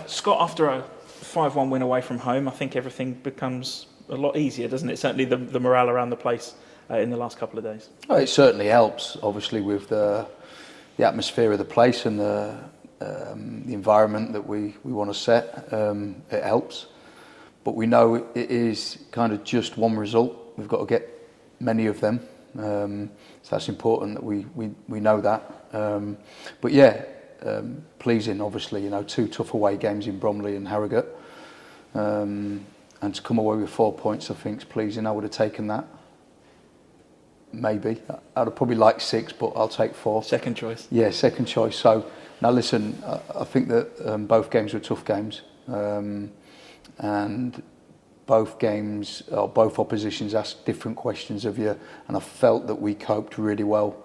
Scott, after a 5-1 win away from home, I think everything becomes a lot easier, doesn't it? Certainly the morale around the place in the last couple of days. Oh, it certainly helps, obviously, with the atmosphere of the place and the environment that we want to set. It helps. But we know it is kind of just one result. We've got to get many of them. So that's important that we know that. But yeah, pleasing, obviously, 2 tough away games in Bromley and Harrogate. And to come away with 4 points, I think is pleasing. I would have taken that. Maybe. I'd have probably liked 6, but I'll take 4. Second choice. Yeah, second choice. So, now listen, I think that both games were tough games. And both games, or both oppositions asked different questions of you. And I felt that we coped really well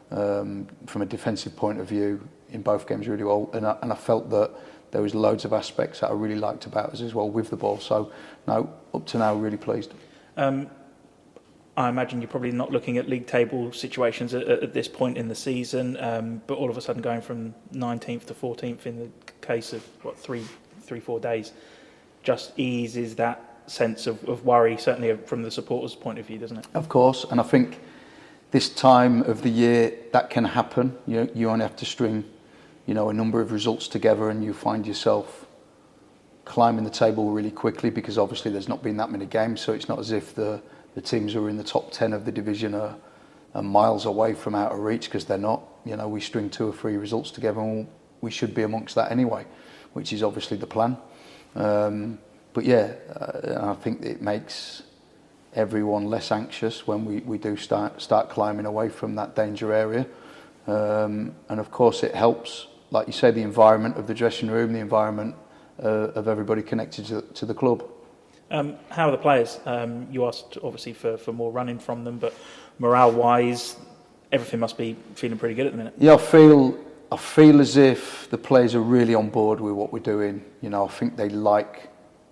from a defensive point of view in both games really well. And I felt that there was loads of aspects that I really liked about us as well with the ball. So, no, up to now, really pleased. I imagine you're probably not looking at league table situations at this point in the season, but all of a sudden going from 19th to 14th in the case of, 3-4 days, just eases that sense of worry, certainly from the supporters' point of view, doesn't it? Of course, and I think this time of the year that can happen. You only have to string, a number of results together and you find yourself climbing the table really quickly because obviously there's not been that many games, so it's not as if the teams who are in the top 10 of the division are miles away from out of reach, because they're not. We string 2 or 3 results together and we should be amongst that anyway, which is obviously the plan. But yeah, I think it makes everyone less anxious when we do start climbing away from that danger area. And of course it helps, like you say, the environment of the dressing room, the environment of everybody connected to the club. How are the players? You asked obviously for more running from them, but morale-wise, everything must be feeling pretty good at the minute. Yeah, I feel as if the players are really on board with what we're doing. I think they like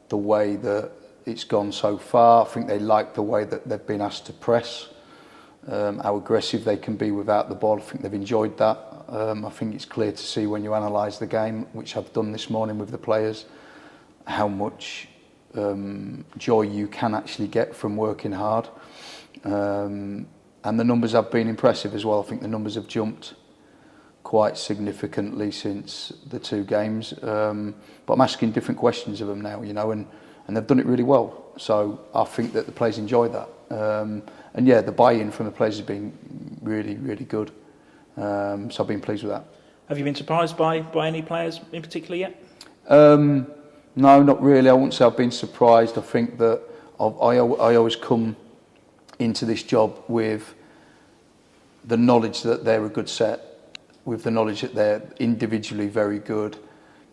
the way that it's gone so far. I think they like the way that they've been asked to press, how aggressive they can be without the ball. I think they've enjoyed that. I think it's clear to see when you analyse the game, which I've done this morning with the players, how much joy you can actually get from working hard. And the numbers have been impressive as well. I think the numbers have jumped quite significantly since the 2 games. But I'm asking different questions of them now, and they've done it really well. So I think that the players enjoy that. And yeah, the buy-in from the players has been really, really good. So I've been pleased with that. Have you been surprised by any players in particular yet? No, not really. I wouldn't say I've been surprised. I think that I always come into this job with the knowledge that they're a good set, with the knowledge that they're individually very good,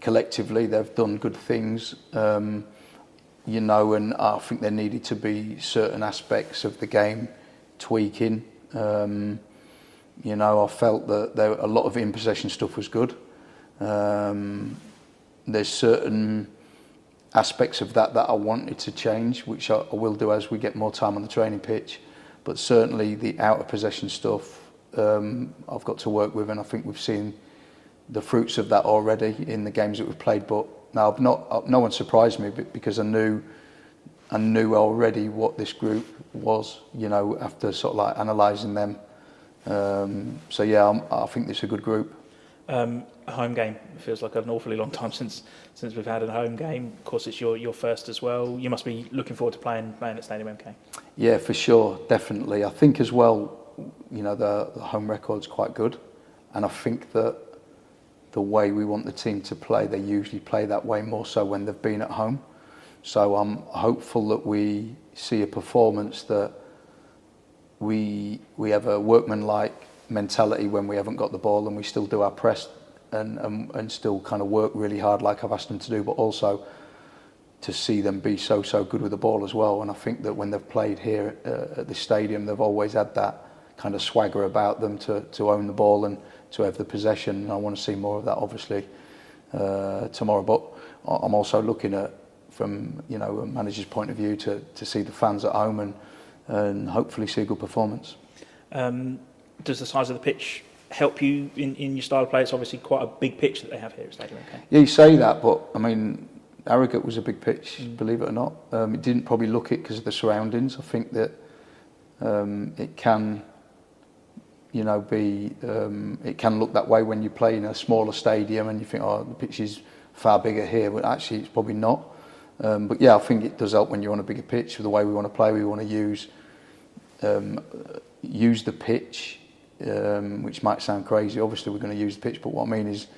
collectively they've done good things, and I think there needed to be certain aspects of the game tweaking. I felt that a lot of in-possession stuff was good. There's certain aspects of that I wanted to change, which I will do as we get more time on the training pitch. But certainly the out of possession stuff I've got to work with, and I think we've seen the fruits of that already in the games that we've played. But no, no one surprised me because I knew already what this group was, after sort of like analysing them. So yeah, I think it's a good group. A home game, it feels like an awfully long time since we've had a home game. Of course, it's your first as well. You must be looking forward to playing at Stadium MK. Yeah, for sure, definitely. I think as well, the home record's quite good, and I think that the way we want the team to play, they usually play that way more so when they've been at home. So I'm hopeful that we see a performance that we have a workmanlike mentality when we haven't got the ball, and we still do our press and still kind of work really hard like I've asked them to do, but also to see them be so good with the ball as well. And I think that when they've played here at the stadium, they've always had that kind of swagger about them to own the ball and to have the possession. And I want to see more of that obviously tomorrow. But I'm also looking at, from a manager's point of view, to see the fans at home and hopefully see a good performance. Does the size of the pitch help you in your style of play? It's obviously quite a big pitch that they have here at Stadium MK. Yeah, you say that, but I mean, Harrogate was a big pitch, believe it or not. It didn't probably look it because of the surroundings. I think that it can, it can look that way when you play in a smaller stadium and you think, oh, the pitch is far bigger here, but actually it's probably not. But yeah, I think it does help when you're on a bigger pitch. With the way we want to play, we want to use the pitch, which might sound crazy. Obviously, we're going to use the pitch, but what I mean is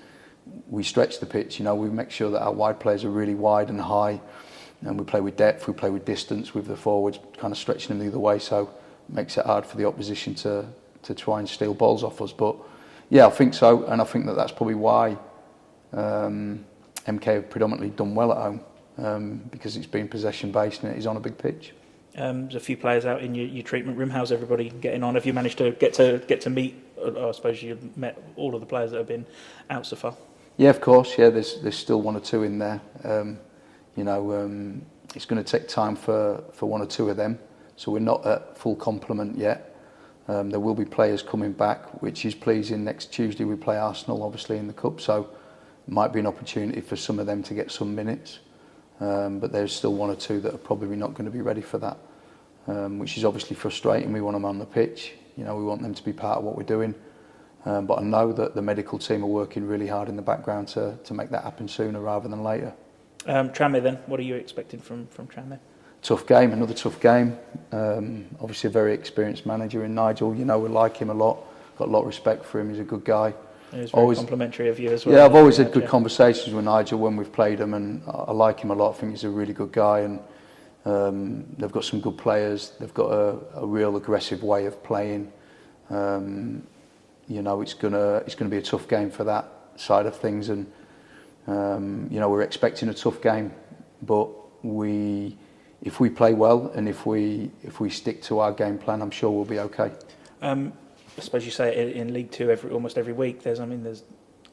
we stretch the pitch. We make sure that our wide players are really wide and high, and we play with depth, we play with distance with the forwards, kind of stretching them the other way. So it makes it hard for the opposition to try and steal balls off us. But yeah, I think so, and I think that that's probably why MK have predominantly done well at home. Because it's been possession based and it is on a big pitch. There's a few players out in your treatment room. How's everybody getting on? Have you managed to get to meet? I suppose you've met all of the players that have been out so far. Yeah, of course. Yeah, there's still one or two in there. It's going to take time for one or two of them, so we're not at full complement yet. There will be players coming back, which is pleasing. Next Tuesday we play Arsenal, obviously in the cup, so it might be an opportunity for some of them to get some minutes. But there's still one or two that are probably not going to be ready for that, which is obviously frustrating. We want them on the pitch, we want them to be part of what we're doing. But I know that the medical team are working really hard in the background to make that happen sooner rather than later. Tranmere then, what are you expecting from Tranmere? Tough game, another tough game. Obviously a very experienced manager in Nigel. We like him a lot, got a lot of respect for him, he's a good guy. It was very complimentary of you as well. Yeah, I've always had good conversations with Nigel when we've played him, and I like him a lot. I think he's a really good guy, and they've got some good players. They've got a real aggressive way of playing. It's gonna be a tough game for that side of things, and we're expecting a tough game. But if we play well and if we stick to our game plan, I'm sure we'll be okay. I suppose you say it in League Two almost every week. There's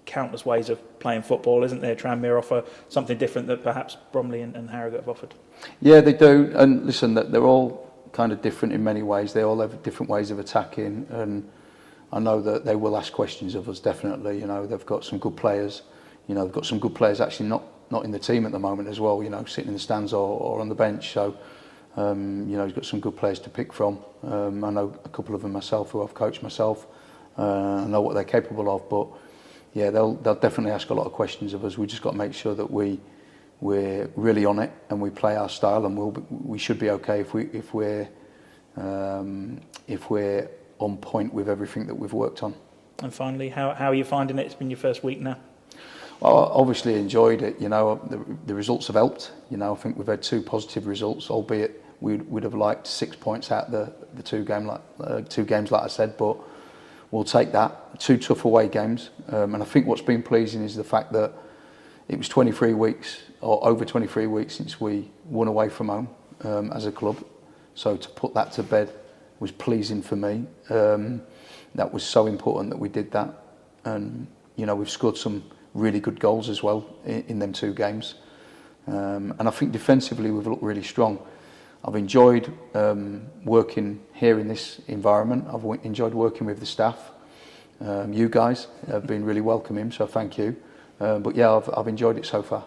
countless ways of playing football, isn't there? Tranmere offer something different that perhaps Bromley and Harrogate have offered. Yeah, they do. And listen, they're all kind of different in many ways. They all have different ways of attacking, and I know that they will ask questions of us. Definitely, they've got some good players. They've got some good players actually not in the team at the moment as well. Sitting in the stands or on the bench. So. He's got some good players to pick from. I know a couple of them myself who I've coached myself. I know what they're capable of, but yeah, they'll definitely ask a lot of questions of us. We just got to make sure that we're really on it and we play our style, and we should be okay if we're on point with everything that we've worked on. And finally, how are you finding it? It's been your first week now. Well, I obviously enjoyed it. The results have helped. I think we've had 2 positive results, albeit we'd have liked 6 points out of the two games, like I said, but we'll take that. 2 tough away games, and I think what's been pleasing is the fact that it was 23 weeks or over 23 weeks since we won away from home as a club. So to put that to bed was pleasing for me. That was so important that we did that, and we've scored some really good goals as well in them 2 games, and I think defensively we've looked really strong. I've enjoyed working here in this environment. I've enjoyed working with the staff. You guys have been really welcoming, so thank you. But yeah, I've enjoyed it so far.